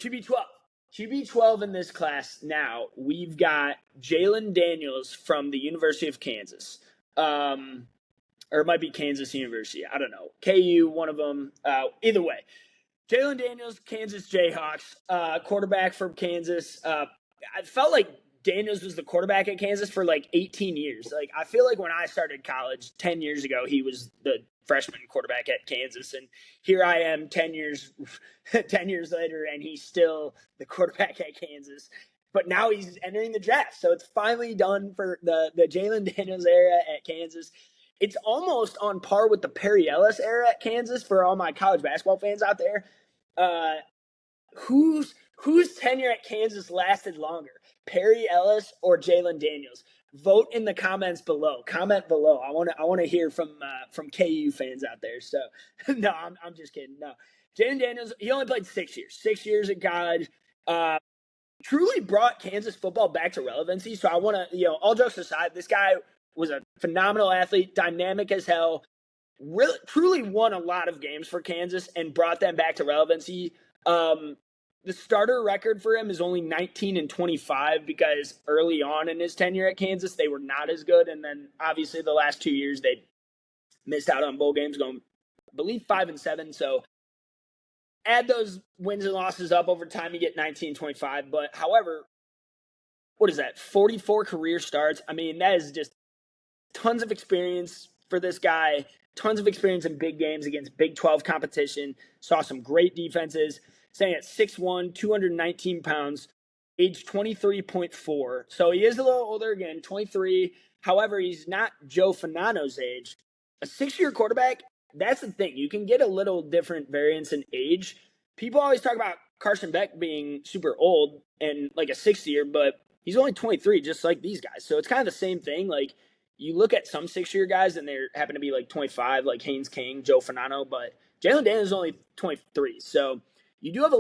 QB12. QB12 in this class now, we've got Jalon Daniels from the University of Kansas. Or it might be Kansas University. I don't know. KU, one of them. Either way. Jalon Daniels, Kansas Jayhawks, quarterback from Kansas. I felt like Daniels was the quarterback at Kansas for like 18 years. Like, I feel like when I started college 10 years ago, he was the freshman quarterback at Kansas, and here I am 10 years 10 years later, and he's still the quarterback at Kansas. But now he's entering the draft, so it's finally done for the Jalon Daniels era at Kansas. It's almost on par with the Perry Ellis era at Kansas for all my college basketball fans out there. Whose tenure at Kansas lasted longer, Perry Ellis or Jalon Daniels? Vote in the comments below. Comment below. I want to hear from KU fans out there. So no, I'm just kidding. No, Jalon Daniels, he only played 6 years. 6 years at college. Truly brought Kansas football back to relevancy. So I want to, all jokes aside, this guy was a phenomenal athlete, dynamic as hell. Really, truly won a lot of games for Kansas and brought them back to relevancy. The starter record for him is only 19-25 because early on in his tenure at Kansas, they were not as good. And then obviously the last 2 years, they missed out on bowl games, going, I believe, 5-7. So add those wins and losses up over time, you get 19-25. But however, what is that? 44 career starts. I mean, that is just tons of experience for this guy. Tons of experience in big games against Big 12 competition. Saw some great defenses. Staying at 6'1", 219 pounds, age 23.4. So he is a little older again, 23. However, he's not Joe Fanano's age. A 6-year quarterback, that's the thing. You can get a little different variance in age. People always talk about Carson Beck being super old and like a 6-year, but he's only 23, just like these guys. So it's kind of the same thing. Like, you look at some 6-year guys and they happen to be like 25, like Haynes King, Joe Fanano, but Jalon Daniels is only 23. So you do have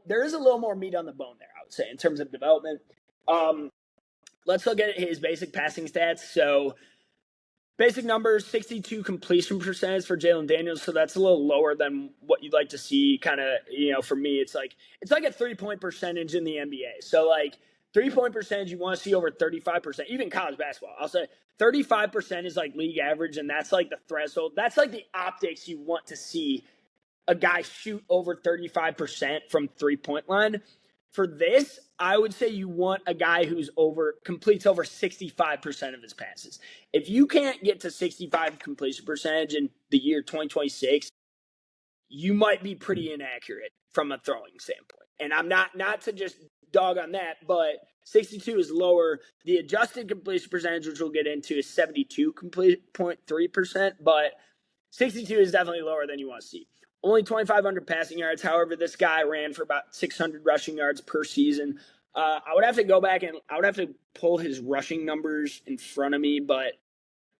there is a little more meat on the bone there, I would say, in terms of development. Let's look at his basic passing stats. So basic numbers, 62 completion percentage for Jalon Daniels. So that's a little lower than what you'd like to see. Kind of, for me, it's like a 3-point percentage in the NBA. So like 3-point percentage, you want to see over 35%, even college basketball. I'll say 35% is like league average, and that's like the threshold. That's like the optics you want to see a guy shoot over 35% from 3-point line. For this, I would say you want a guy who's completes over 65% of his passes. If you can't get to 65 completion percentage in the year 2026, you might be pretty inaccurate from a throwing standpoint. And I'm not to just dog on that, but 62 is lower. The adjusted completion percentage, which we'll get into, is 72.3%, but 62 is definitely lower than you want to see. Only 2,500 passing yards. However, this guy ran for about 600 rushing yards per season. I would have to go back and I would have to pull his rushing numbers in front of me, but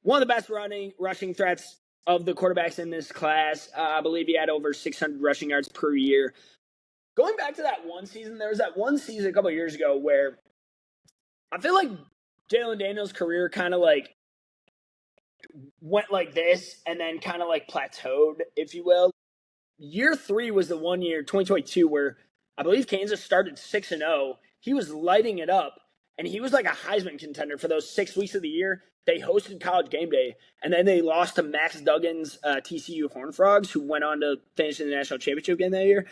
one of the best rushing threats of the quarterbacks in this class. I believe he had over 600 rushing yards per year. Going back to that one season, there was that one season a couple of years ago where I feel like Jalon Daniels' career kind of like went like this and then kind of like plateaued, if you will. Year 3 was the 1 year, 2022, where I believe Kansas started 6-0. He was lighting it up, and he was like a Heisman contender for those 6 weeks of the year. They hosted College Game Day, and then they lost to Max Duggan's TCU Horned Frogs, who went on to finish in the national championship game that year.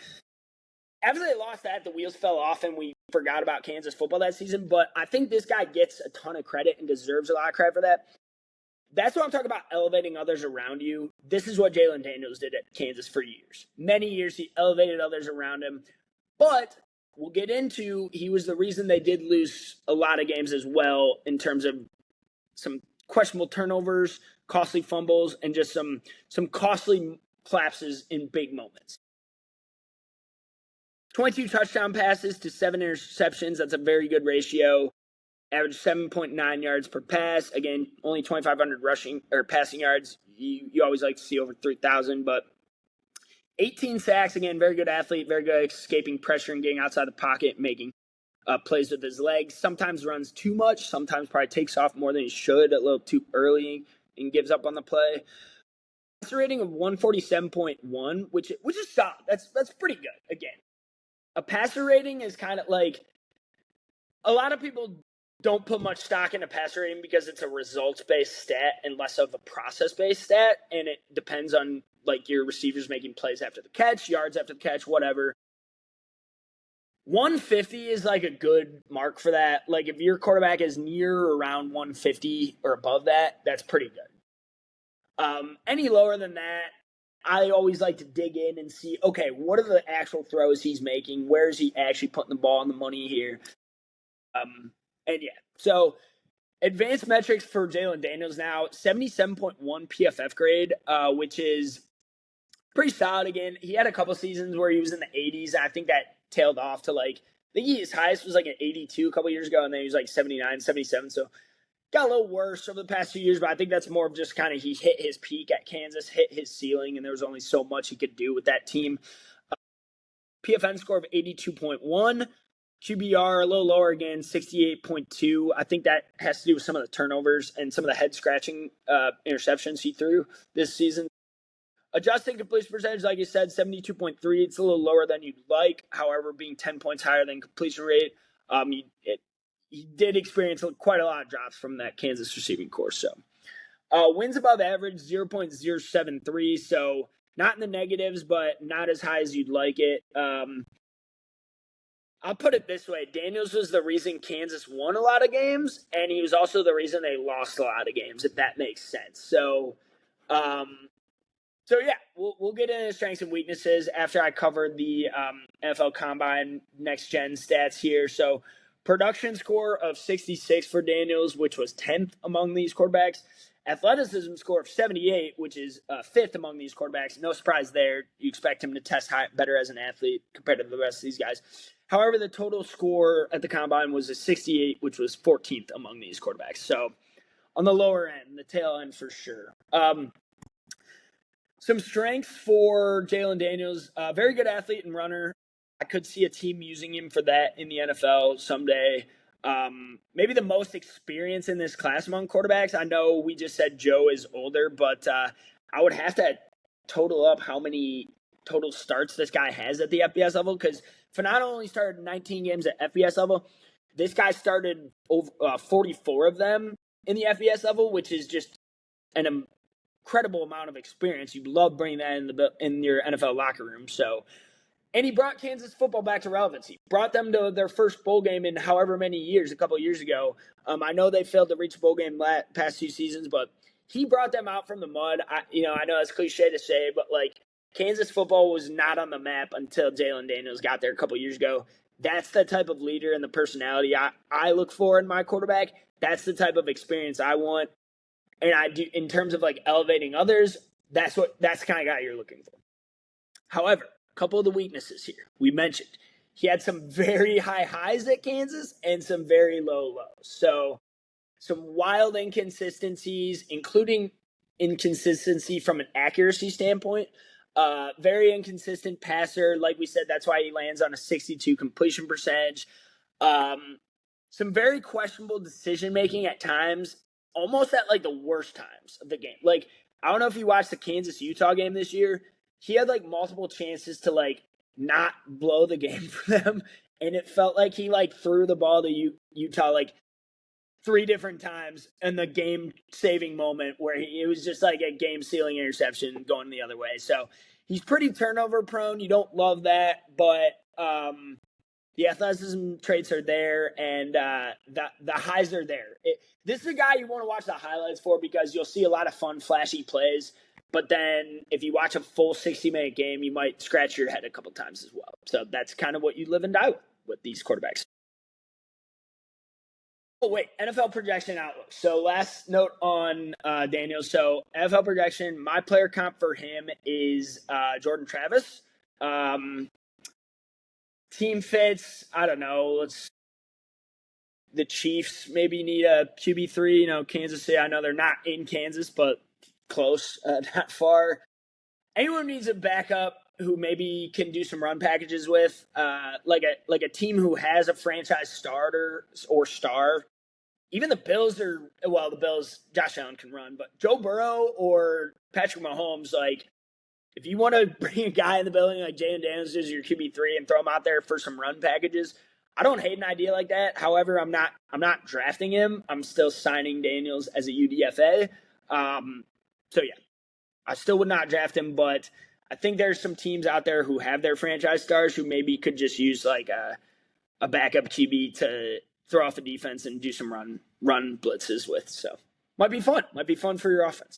After they lost that, the wheels fell off, and we forgot about Kansas football that season. But I think this guy gets a ton of credit and deserves a lot of credit for that. That's what I'm talking about, elevating others around you. This is what Jalon Daniels did at Kansas for years. Many years he elevated others around him. But we'll get into, he was the reason they did lose a lot of games as well in terms of some questionable turnovers, costly fumbles, and just some costly collapses in big moments. 22 touchdown passes to 7 interceptions. That's a very good ratio. Average 7.9 yards per pass. Again, only 2,500 rushing or passing yards. You always like to see over 3,000, but 18 sacks. Again, very good athlete, very good at escaping pressure and getting outside the pocket, making plays with his legs. Sometimes runs too much. Sometimes probably takes off more than he should, a little too early, and gives up on the play. Passer rating of 147.1, which is solid. That's pretty good. Again, a passer rating is kind of like a lot of people don't put much stock into passer rating because it's a results based stat and less of a process based stat, and it depends on like your receivers making plays after the catch, yards after the catch, whatever. 150 is like a good mark for that. Like if your quarterback is near or around 150 or above that, that's pretty good. Any lower than that, I always like to dig in and see, okay, what are the actual throws he's making? Where is he actually putting the ball on the money here? And yeah, so advanced metrics for Jalon Daniels now 77.1 PFF grade, which is pretty solid. Again, he had a couple seasons where he was in the 80s. And I think that tailed off to like, I think his highest was like an 82 a couple years ago, and then he was like 79, 77. So got a little worse over the past few years, but I think that's more of just kind of he hit his peak at Kansas, hit his ceiling, and there was only so much he could do with that team. PFN score of 82.1. QBR a little lower again, 68.2. I think that has to do with some of the turnovers and some of the head scratching interceptions he threw this season. Adjusted completion percentage, like you said, 72.3. It's a little lower than you'd like. However, being 10 points higher than completion rate, he did experience quite a lot of drops from that Kansas receiving corps. So wins above average, 0.073. So not in the negatives, but not as high as you'd like it. I'll put it this way. Daniels was the reason Kansas won a lot of games, and he was also the reason they lost a lot of games, if that makes sense. So yeah, we'll get into strengths and weaknesses after I cover the NFL Combine Next Gen stats here. So production score of 66 for Daniels, which was 10th among these quarterbacks. Athleticism score of 78, which is 5th among these quarterbacks. No surprise there. You expect him to test better as an athlete compared to the rest of these guys. However, the total score at the Combine was a 68, which was 14th among these quarterbacks. So on the lower end, the tail end for sure. Some strengths for Jalon Daniels. Very good athlete and runner. I could see a team using him for that in the NFL someday. Maybe the most experience in this class among quarterbacks. I know we just said Joe is older, but I would have to total up how many total starts this guy has at the FBS level, because Fanano only started 19 games at FBS level. This guy started over 44 of them in the FBS level, which is just an incredible amount of experience. You'd love bringing that in your NFL locker room. So, and he brought Kansas football back to relevancy. Brought them to their first bowl game in however many years, a couple of years ago. I know they failed to reach a bowl game past 2 seasons, but he brought them out from the mud. I know it's cliche to say, but like Kansas football was not on the map until Jalon Daniels got there a couple of years ago. That's the type of leader and the personality I look for in my quarterback. That's the type of experience I want. And I do, in terms of like elevating others, that's the kind of guy you're looking for. However, a couple of the weaknesses here. We mentioned he had some very high highs at Kansas and some very low lows. So some wild inconsistencies, including inconsistency from an accuracy standpoint. Very inconsistent passer. Like we said, that's why he lands on a 62 completion percentage. Some very questionable decision making at times, almost at like the worst times of the game. Like, I don't know if you watched the Kansas Utah game this year. He had like multiple chances to like not blow the game for them, and it felt like he like threw the ball to Utah like 3 different times in the game saving moment where it was just like a game sealing interception going the other way. So he's pretty turnover prone. You don't love that, but the athleticism traits are there, and the highs are there. This is a guy you want to watch the highlights for, because you'll see a lot of fun, flashy plays. But then if you watch a full 60-minute game, you might scratch your head a couple times as well. So that's kind of what you live and die with these quarterbacks. Oh, wait, NFL projection outlook. So last note on Daniels. So NFL projection, my player comp for him is Jordan Travis. Team fits, I don't know. The Chiefs maybe need a QB3. Kansas City, I know they're not in Kansas, but close, not far. Anyone needs a backup who maybe can do some run packages with, like a team who has a franchise starter or star. Even the Bills the Bills, Josh Allen can run, but Joe Burrow or Patrick Mahomes, like, If you want to bring a guy in the building like Jalon Daniels is your QB3 and throw him out there for some run packages, I don't hate an idea like that. However, I'm not drafting him. I'm still signing Daniels as a UDFA. So yeah, I still would not draft him, but I think there's some teams out there who have their franchise stars who maybe could just use like a backup QB to throw off a defense and do some run blitzes with. So might be fun. Might be fun for your offense.